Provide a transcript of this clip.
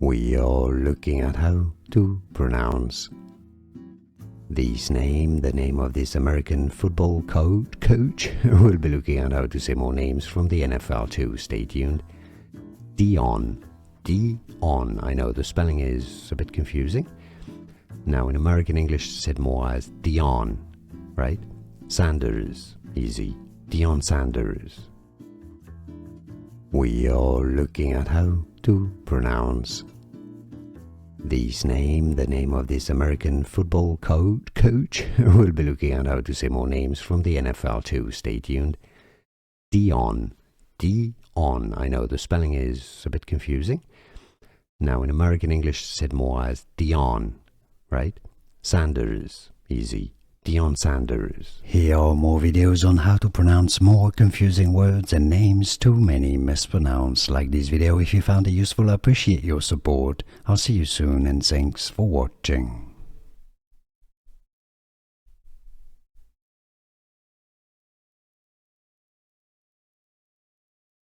We are looking at how to pronounce this name, the name of this American football coach. We'll be looking at how to say more names from the NFL too. Stay tuned. Deion. I know the spelling is a bit confusing. Now in American English said more as Deion, right? Sanders, easy. Deion Sanders. We are looking at how to pronounce this name, the name of this American football coach. We'll be looking at how to say more names from the NFL too. Stay tuned. Deion. I know the spelling is a bit confusing. Now in American English said more as Deion, right? Sanders, easy. Deion Sanders. Here are more videos on how to pronounce more confusing words and names too many mispronounced. Like this video if you found it useful. I appreciate your support. I'll see you soon and thanks for watching.